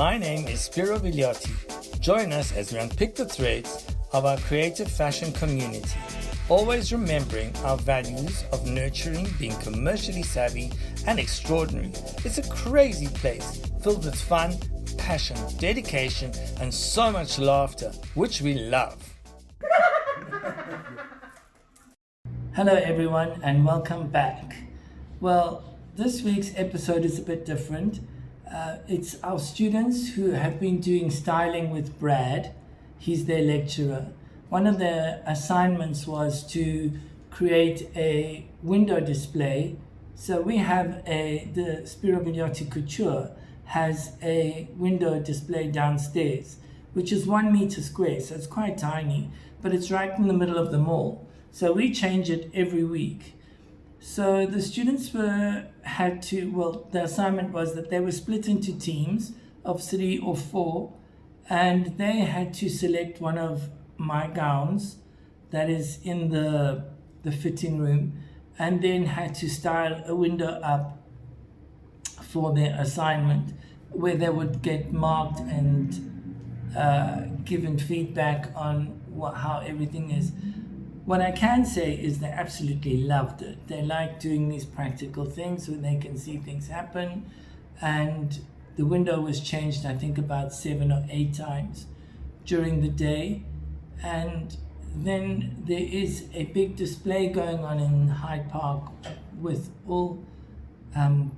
My name is Spero Villioti. Join us as we unpick the threads of our creative fashion community, always remembering our values of nurturing, being commercially savvy and extraordinary. It's a crazy place filled with fun, passion, dedication, and so much laughter, which we love. Hello everyone and welcome back. Well, this week's episode is a bit different. It's our students who have been doing styling with Brad. He's their lecturer. One of their assignments was to create a window display. So we have the Spero Villioti Couture has a window display downstairs, which is 1 meter square, so it's quite tiny, but it's right in the middle of the mall. So we change it every week. So the students the assignment was that they were split into teams of 3 or 4, and they had to select one of my gowns that is in the fitting room, and then had to style a window up for their assignment, where they would get marked and given feedback on how everything is. What I can say is they absolutely loved it. They like doing these practical things when they can see things happen. And the window was changed, I think, about 7 or 8 times during the day. And then there is a big display going on in Hyde Park with all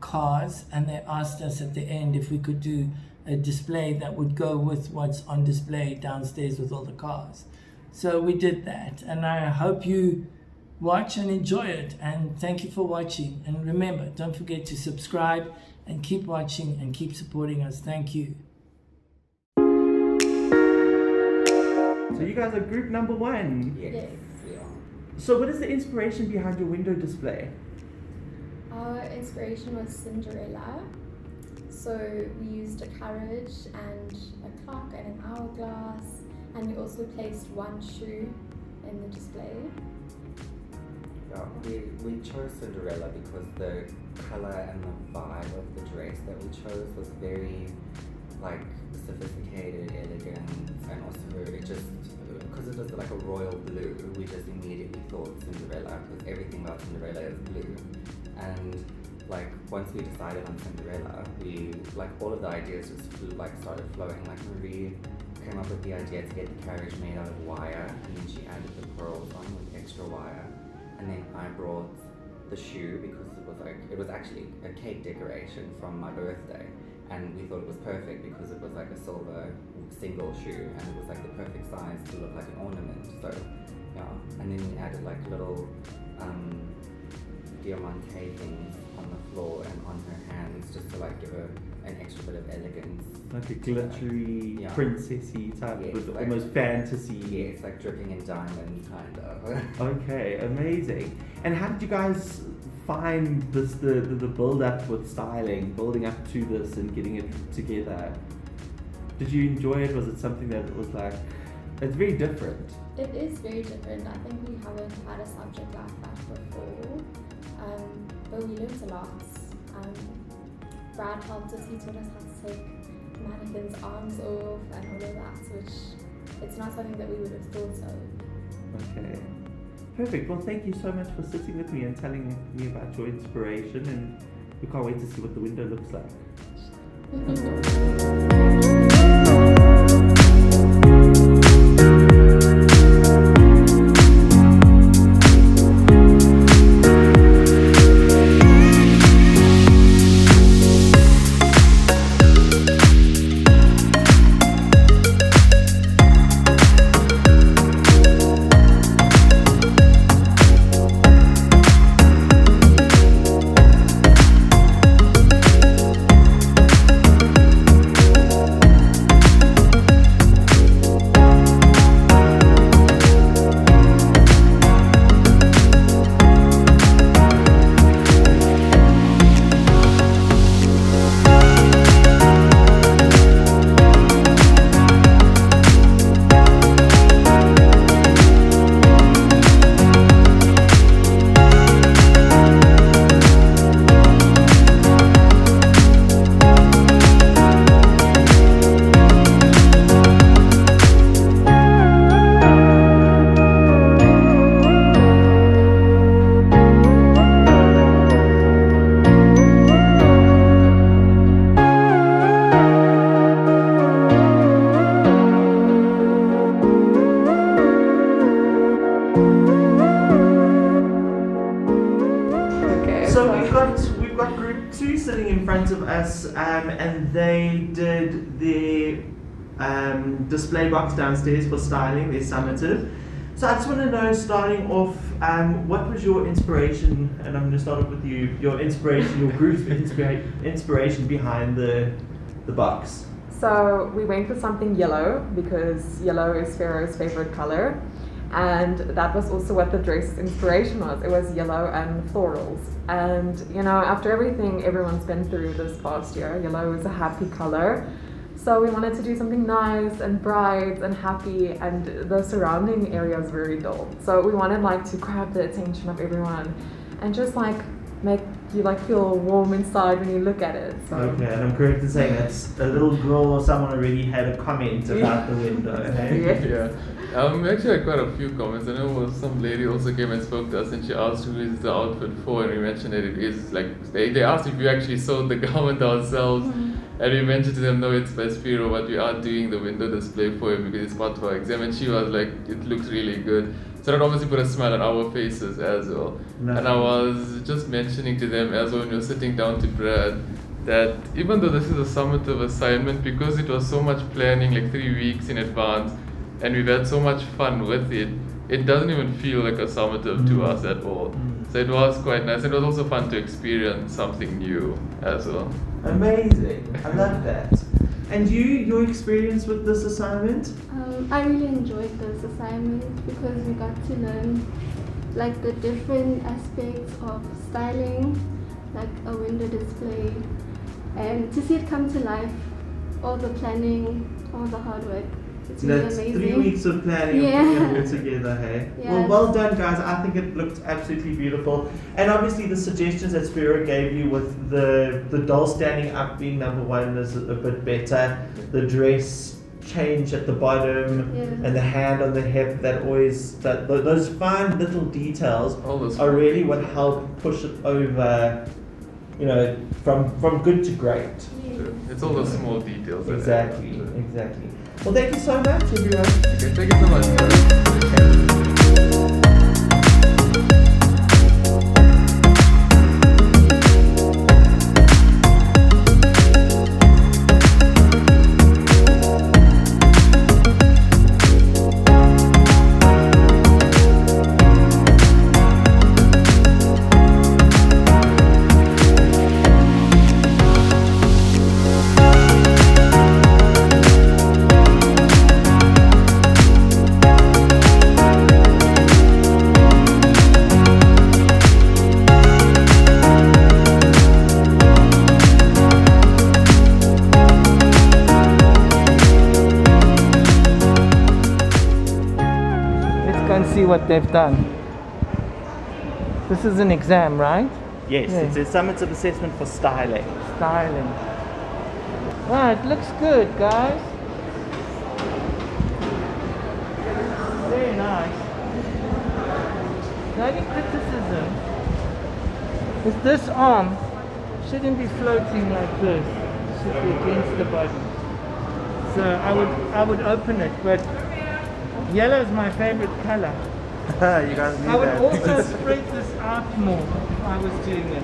cars. And they asked us at the end if we could do a display that would go with what's on display downstairs with all the cars. So we did that, and I hope you watch and enjoy it, and thank you for watching. And remember, don't forget to subscribe and keep watching and keep supporting us. Thank you. So you guys are group number 1? Yes, we are. So what is the inspiration behind your window display? Our inspiration was Cinderella. So we used a carriage and a clock and an hourglass. And we also placed one shoe in the display. Yeah, we chose Cinderella because the color and the vibe of the dress that we chose was very sophisticated, elegant, and also it just, because it was like a royal blue, we just immediately thought Cinderella, because everything about Cinderella is blue. And once we decided on Cinderella, we all of the ideas just started flowing. Marie came up with the idea to get the carriage made out of wire, and then she added the pearls on with extra wire. And then I brought the shoe because it was actually a cake decoration from my birthday, and we thought it was perfect because it was like a silver single shoe, and it was the perfect size to look like an ornament. So yeah, and then we added little diamante things on the floor and on her hands just to give her an extra bit of elegance. Like a glittery, princessy type, yes, with almost fantasy. Yes, dripping in diamonds, kind of. Okay, amazing. And how did you guys find this, the build up with styling, building up to this and getting it together? Did you enjoy it? Was it something that was it's very different? It is very different. I think we haven't had a subject like that before, but we learned a lot. Brad helped us. He taught us how to take mannequins' arms off and all of that, which it's not something that we would have thought of. Okay, perfect. Well, thank you so much for sitting with me and telling me about your inspiration, and we can't wait to see what the window looks like. sitting in front of us, and they did the display box downstairs for styling, their summative. So I just want to know, starting off, what was your inspiration, and I'm going to start off with you, your inspiration, your group's inspiration behind the box? So we went for something yellow because yellow is Spero's favorite color, and that was also what the dress inspiration was. It was yellow and florals. And you know, after everything everyone's been through this past year, yellow is a happy color. So we wanted to do something nice and bright and happy, and the surrounding area is very dull. So we wanted like to grab the attention of everyone and just like make you like feel warm inside when you look at it. So. Okay, and I'm correct in saying that's a little girl or someone already had a comment about the window, hey? Yes. Yeah. We actually had quite a few comments. I know some lady also came and spoke to us, and she asked who is the outfit for, and we mentioned that it is like they asked if we actually sewed the garment ourselves, and we mentioned to them, no, it's by Spero, but we are doing the window display for him because it's part of our exam, and she was like, it looks really good. So that obviously put a smile on our faces as well. Nice. And I was just mentioning to them as well when we were sitting down to Brad that even though this is a summative assignment, because it was so much planning, like 3 weeks in advance, and we've had so much fun with it, it doesn't even feel like a summative to us at all. So it was quite nice, and it was also fun to experience something new as well. Amazing, I love that. And your experience with this assignment? I really enjoyed this assignment because we got to learn like the different aspects of styling, like a window display, and to see it come to life, all the planning, all the hard work. It's really That's amazing. 3 weeks of planning Yeah. and putting it all together, hey? Yeah. Well done, guys. I think it looked absolutely beautiful. And obviously the suggestions that Spero gave you with the doll standing up being number one is a bit better. The dress change at the bottom Yeah. and the hand on the hip, those fine little details All those are really what help push it over, you know, from good to great. It's all the small details. that add up Exactly, to it. exactly. Well, thank you so much, everyone. Okay, thank you so much. Brad. Go and see what they've done. This is an exam, right? Yes, Yeah. it's a summative assessment for styling. Styling. Right, looks good, guys. Very nice. The only criticism is this arm shouldn't be floating like this. It should be against the body. So I would open it, but yellow is my favorite color. You guys knew I would that. also spread this out more if I was doing it.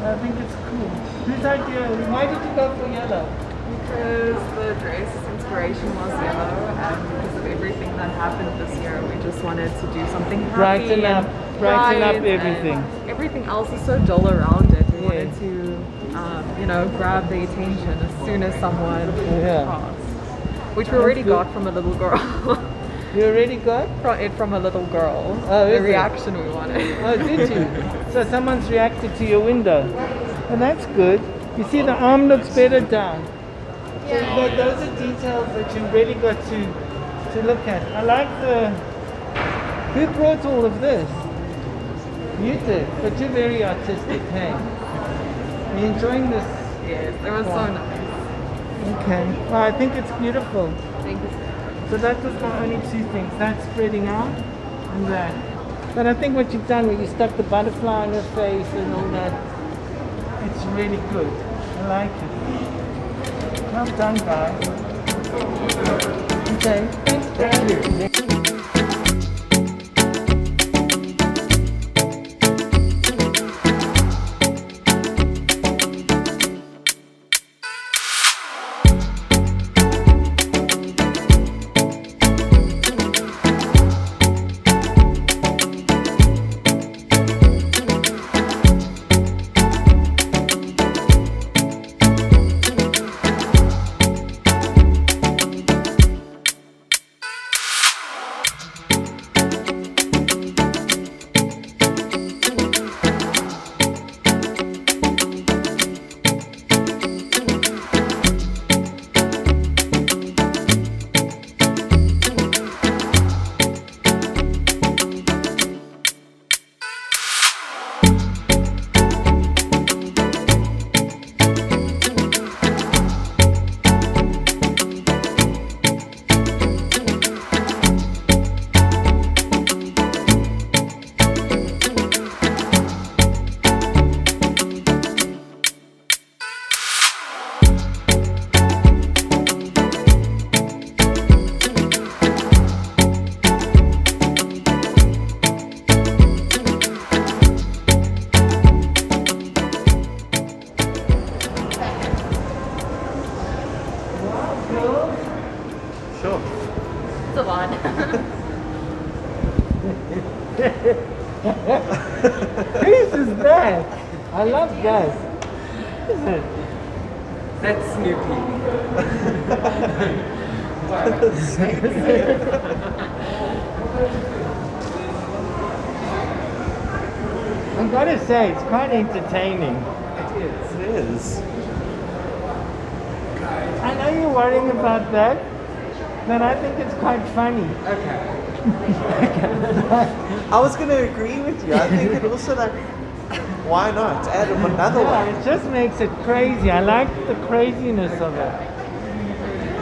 I think it's cool. Whose idea? Why did you go for yellow? Because the dress inspiration was yellow, and because of everything that happened this year, we just wanted to do something happy Brighten and up bright, everything. and everything else is so dull around it. We Yeah. wanted to, grab the attention as soon as someone walked Yeah. past, which we already That's good. got from a little girl. You already got? From a little girl. Oh, the is it? reaction we wanted. Oh, did you? So someone's reacted to your window. And that's good. You see the arm looks better down. So those are details that you've really got to look at. I like who brought all of this? You did, but you're very artistic, hey? You're enjoying this? Yes, it was so nice. Okay. Well, I think it's beautiful. Thank you. So that was my only two things. That spreading out and that. But I think what you've done, where you stuck the butterfly on her face and all that, it's really good. I like it. Well done, guys. Okay. Thank you. Whose is that? I love that. Is it? That's Snoopy. I've got to say, it's quite entertaining. It is. I know you're worrying about that, but I think it's quite funny. Okay. I was going to agree with you. I think it also like, why not? Add another Yeah, one. it just makes it crazy. I like the craziness of it.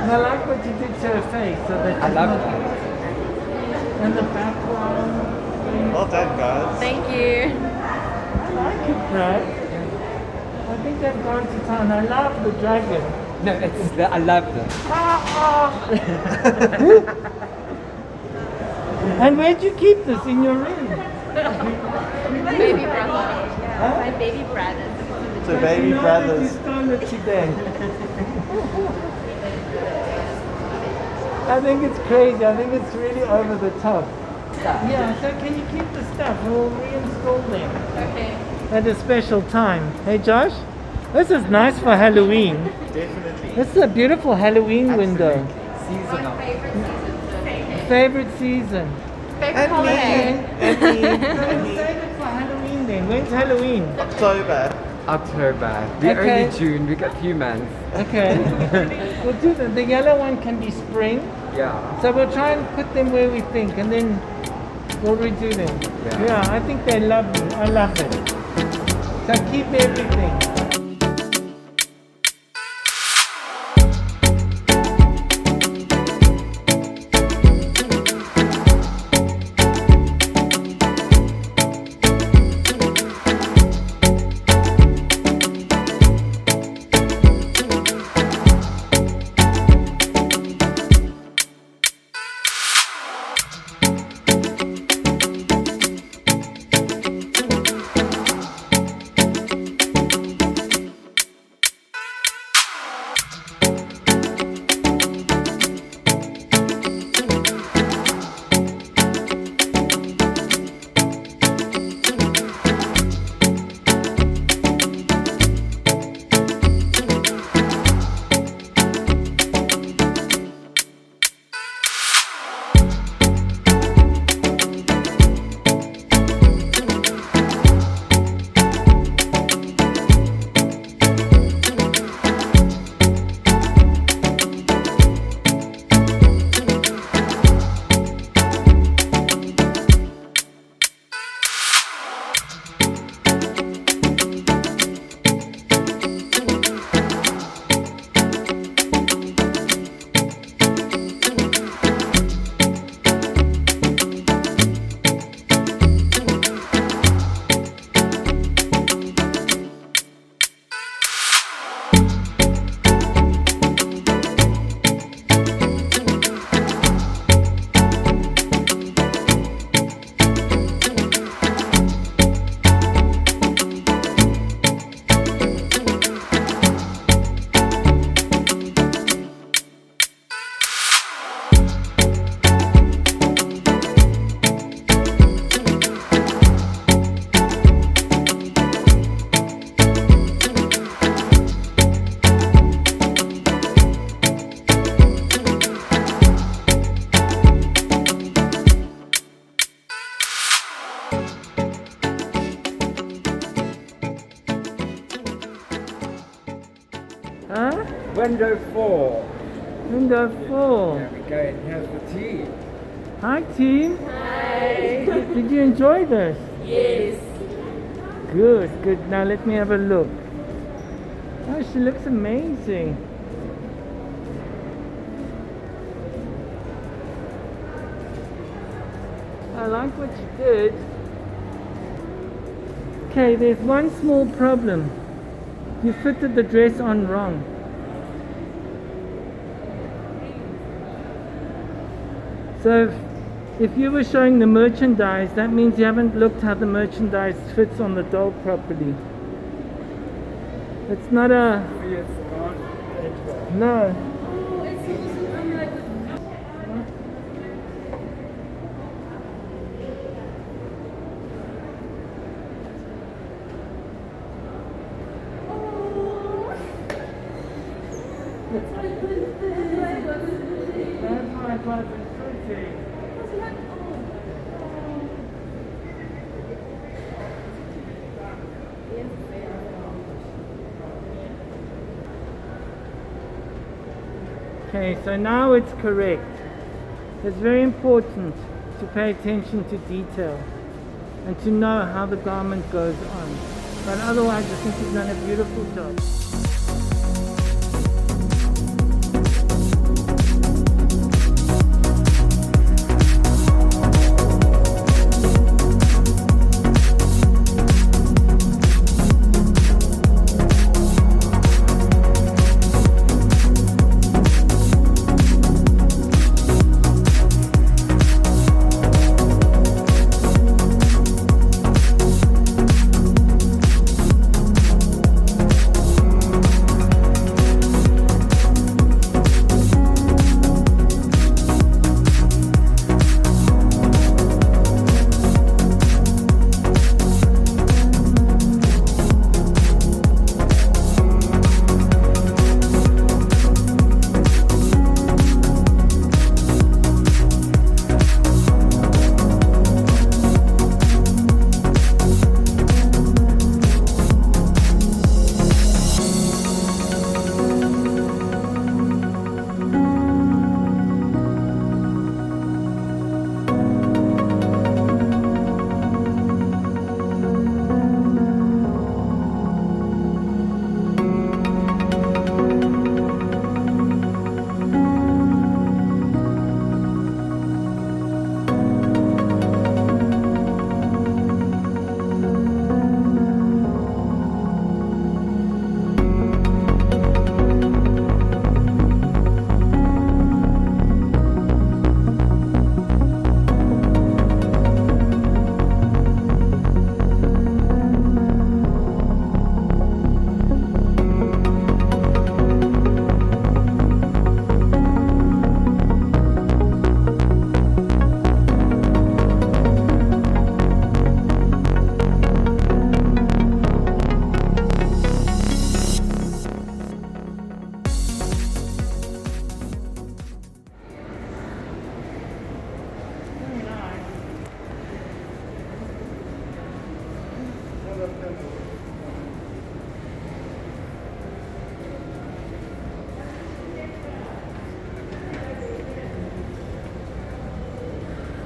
And I like what you did to her face. So that I she's love not- that. And the background. Well done, guys. Thank you. I like it, Brad. I think they've gone to town. I love the dragon. No, it's the, I love them. And where'd you keep this in your room? My baby brother. My baby brother. So baby You know brothers. that you stole it today. I think it's crazy. I think it's really over the top. Yeah, so can you keep the stuff? We'll reinstall them. Okay. At a special time. Hey Josh, this is nice for Halloween. Definitely. This is a beautiful Halloween window. Seasonal. Favorite season. Favorite holiday. And me. Save it for Halloween then. When's Halloween? October. October. We're Okay. only June, we got a few months. Okay. We'll do the yellow one can be spring. Yeah. So we'll try and put them where we think and then we'll redo them. Yeah. I think they love me. I love it. So keep everything. Huh? Window 4. Window 4. There we go, and here's the tea. Hi team. Hi. Did you enjoy this? Yes. Good, good. Now let me have a look. Oh, she looks amazing. I like what you did. Okay, there's one small problem. You fitted the dress on wrong. So if you were showing the merchandise, that means you haven't looked how the merchandise fits on the doll properly. It's not a... No. Okay, so now it's correct. It's very important to pay attention to detail and to know how the garment goes on. But otherwise, I think you've done a beautiful job.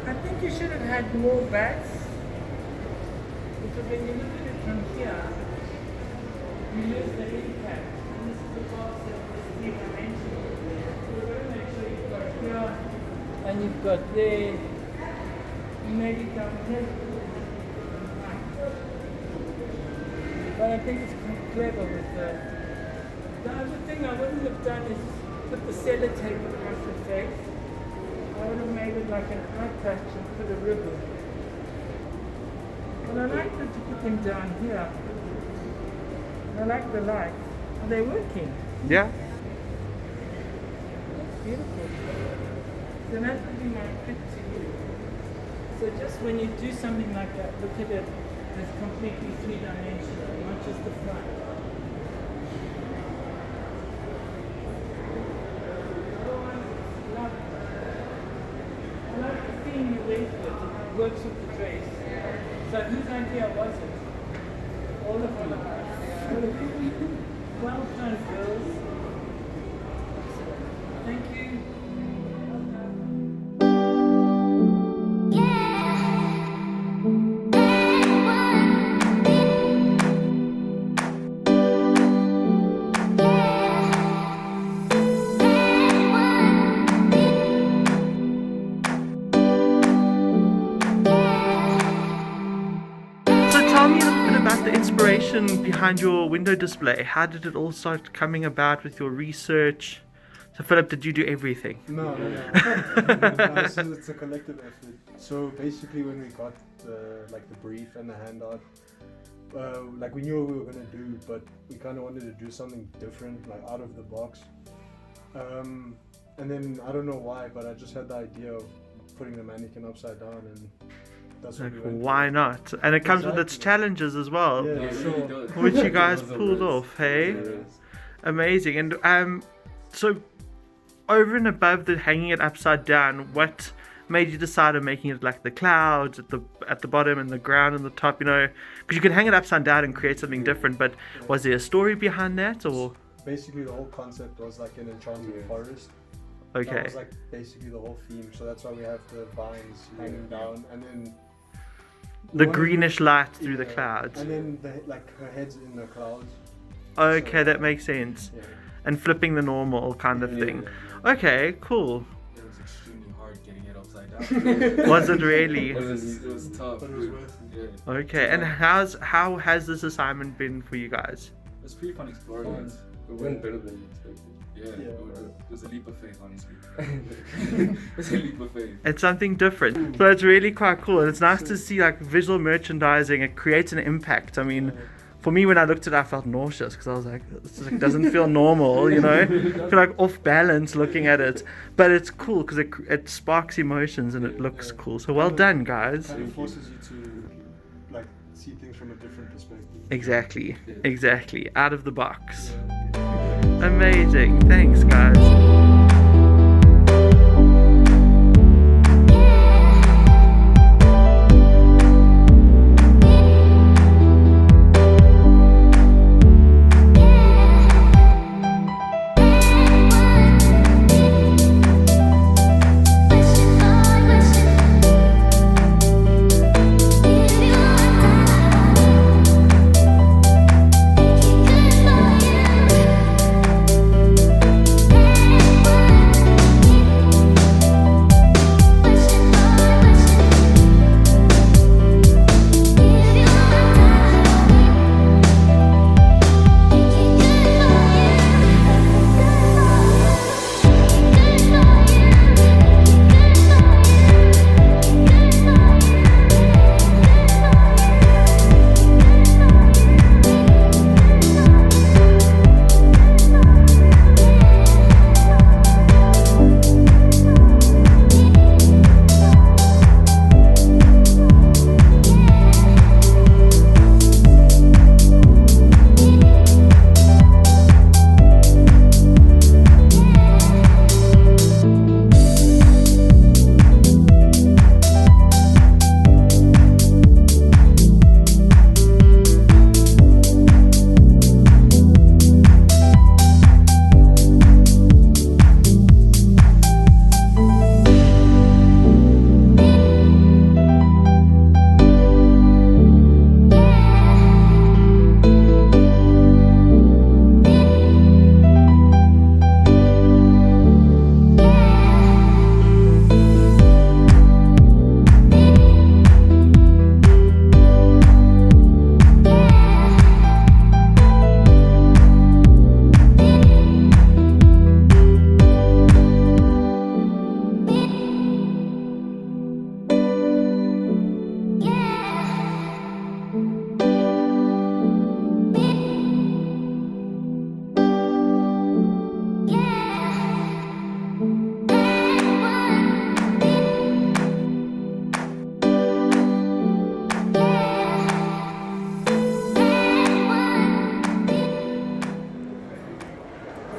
I think you should have had more bats, because when you look at it from here, you lose the impact. And this is the box of the three-dimensional. So we're going to make sure you've got here, and you've got there, and maybe down here. But I think it's quite clever with the other thing I wouldn't have done is put the sellotape across the face. I would have made it like an eye patch and put a ribbon. But I like that you put them down here. I like the lights. Are they working? Yeah. That's beautiful. So that would be my tip to you. So just when you do something like that, look at it as completely three-dimensional, not just the front. I like the theme you went with. It works with the dress. So whose idea was it? All of you. Well done, girls. Thank you. Well done. Tell me a little bit about the inspiration behind your window display. How did it all start coming about with your research? So Philip, did you do everything? No. It's a collective effort. So basically, when we got the brief and the handout, we knew what we were gonna do, but we kind of wanted to do something different, like out of the box. And then I don't know why, but I just had the idea of putting the mannequin upside down, and that's what we went Why for. not? And it comes with its challenges as well, Yeah, sure. which you guys pulled off, hey? Amazing. And so over and above the hanging it upside down, what made you decide on making it like the clouds at the bottom and the ground and the top? You know, because you could hang it upside down and create something different. But was there a story behind that, or? Basically, the whole concept was like an enchanted forest, Okay. That was like basically the whole theme. So that's why we have the vines hanging down, and then The one- greenish light through the yeah, clouds. and then like her head's in the clouds. Okay, So- that makes sense. Yeah. And flipping the normal kind of Yeah, thing. yeah. Okay, cool. It was extremely hard getting it upside down. Was it really? It was tough. But it was worth it. Yeah. Okay, and how has this assignment been for you guys? It's pretty fun exploring it. It went better than you expected. Yeah, Yeah. it was a leap of faith, honestly. It was a leap of faith. It's something different. So it's really quite cool, and it's nice to see like visual merchandising. It creates an impact. I mean, for me, when I looked at it, I felt nauseous because I was like, this like, doesn't feel normal, you know? I feel like off balance looking at it. But it's cool because it sparks emotions and it looks cool. So well done, guys. Kind of forces you to like see things from a different perspective. Exactly. Out of the box. Amazing. Thanks, guys.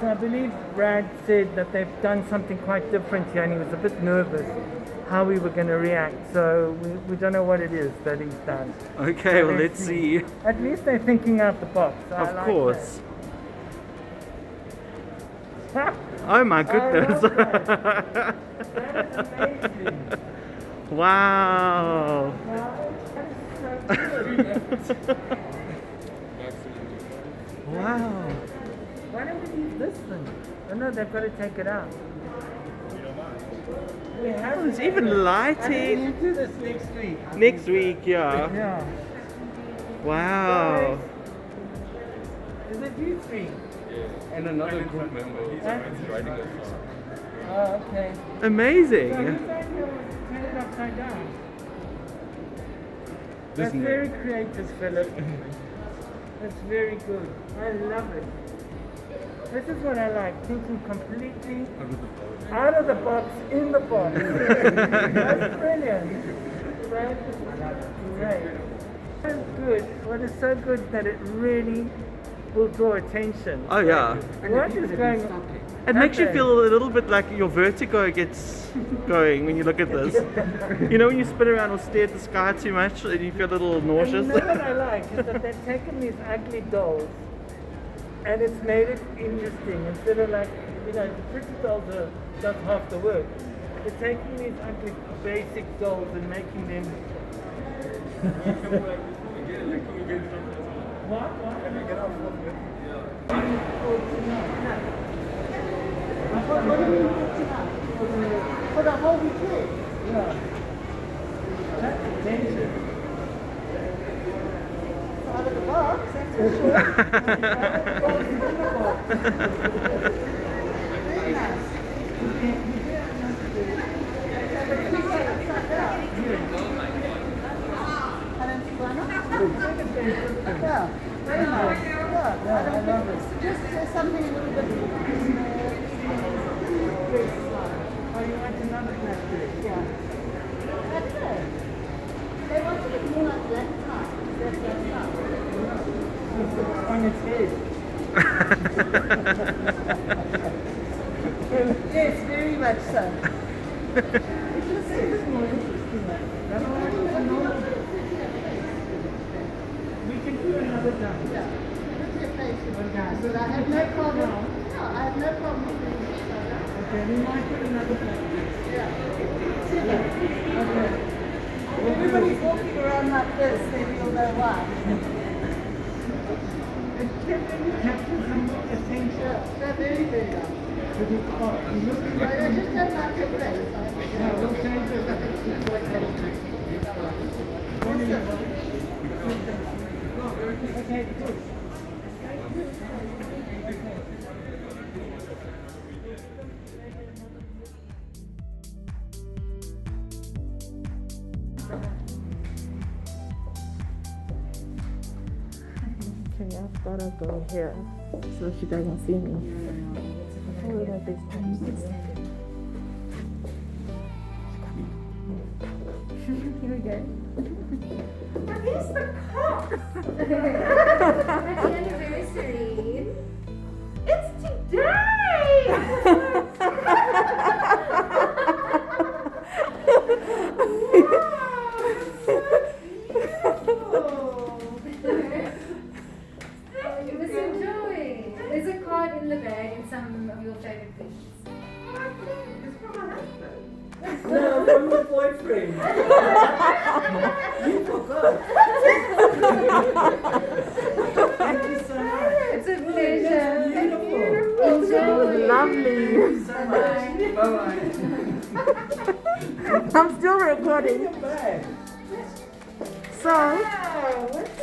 So I believe Brad said that they've done something quite different here, and he was a bit nervous how we were going to react. So we don't know what it is that he's done. Okay, well, let's see. At least they're thinking out the box. I Of like course. that. Oh my I goodness. love that. That is amazing. Wow. Wow, that is so good. Wow. Why don't we use this thing? Oh no, they've got to take it out. We have There's it. even I think we lighting. should do this next week. Next week, yeah. Yeah. Wow. Guys, is it you three? And another group member who's Huh? riding a car. Oh, okay. Amazing. So who's going to turn it upside down? That's Listen, very creative, Philip. That's very good. I love it. This is what I like, thinking completely out of the box, in the box. That's brilliant. Right? Great. So good. Well, it's so good that it really will draw attention. Oh yeah. What is going on? It makes you Okay. feel a little bit like your vertigo gets going when you look at this. You know when you spin around or stare at the sky too much and you feel a little And you nauseous? know what I like is that they've taken these ugly dolls and it's made it interesting instead of like you know, the pretty dolls does half the work. But taking these ugly basic dolls and making them. What? Can we get off of it? For the whole weekend? Yeah. That's attention. Out of the box, that's for sure. Very nice. Yeah, very nice. Yeah, I love it. Just something a little bit. Oh, you want another plastic? Yeah. That's it. They wanted it more like that top. That's that top. On its head. Yes, very much so. It just seems more interesting. We can do another dance. Yeah. With your patient. But I have no problem. No, I have no problem with doing this. Okay, we might put another plastic. Yeah. Okay. Everybody's walking around like this, then you'll know why. It definitely captures some attention. Yeah, they're very, very nice. But it's hot. You look But I just don't like your face. No, we'll change it. Okay, good. Okay, I've got to go here so she doesn't see me. Oh, like this. Here we go. Where's the cup? Happy anniversary. It's today! You must enjoy. There's a card in the bag and some of your favorite things. It's from my husband. No, from your boyfriend. You forgot. Thank you so much. It's a pleasure. Beautiful. Enjoy. Lovely. Thank you so much. Bye-bye. I'm still recording. Bye. So,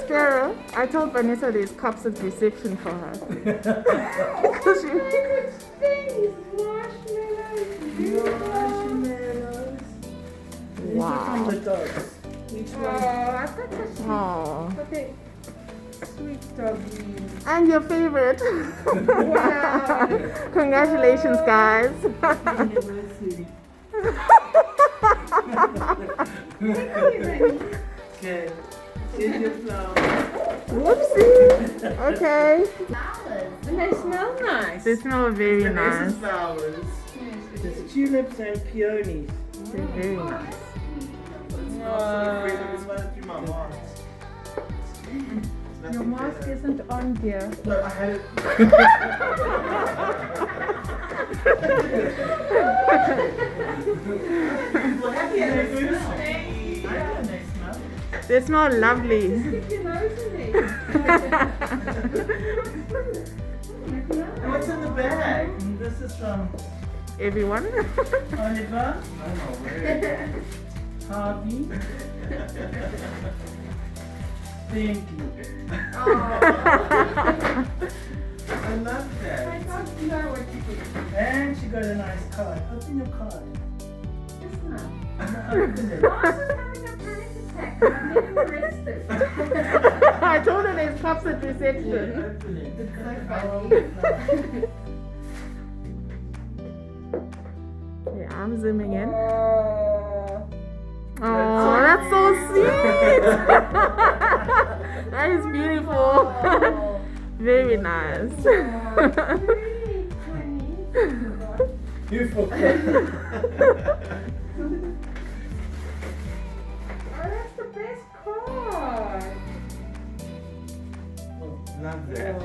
Spero, I told Vanessa there's cups at reception for her. Because she... Marshmallows. These are from the dogs. Each one. I've got the Oh. sweet doggy. And your favorite. Wow. Congratulations, guys. Anniversary. Okay. Here's your flower. Whoopsie. Okay. And they smell nice. They smell very Vanessa's nice. flowers. There's tulips and peonies. They're very nice. Your mask isn't on, dear. No, I had it. Well, happy anniversary. I know they smell. They smell lovely. Stick your nose in there. And what's in the bag? This is from Everyone. Oliver, Harvey, Bentley. I love that. I don't know what to do. And she got a nice card. Open your card. It's not. Open it. I was having a panic attack. I'm getting arrested. I told her there's cups at reception. Open it. It's so funny. Okay, I'm zooming in. Oh. Oh, that's so sweet. That is beautiful. Very nice. You forgot. Oh, that's the best card. Love that.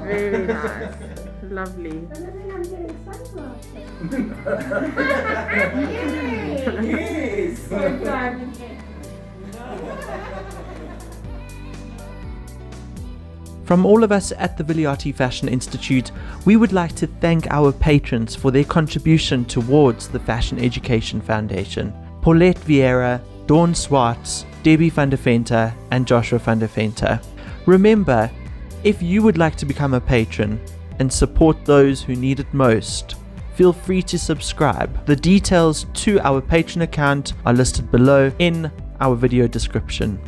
Very nice. Lovely. I think I'm getting so Yes! Good time. From all of us at the Villioti Fashion Institute, we would like to thank our patrons for their contribution towards the Fashion Education Foundation. Paulette Vieira, Dawn Swartz, Debbie van der Venter, and Joshua van der Venter. Remember, if you would like to become a patron and support those who need it most, feel free to subscribe. The details to our Patreon account are listed below in our video description.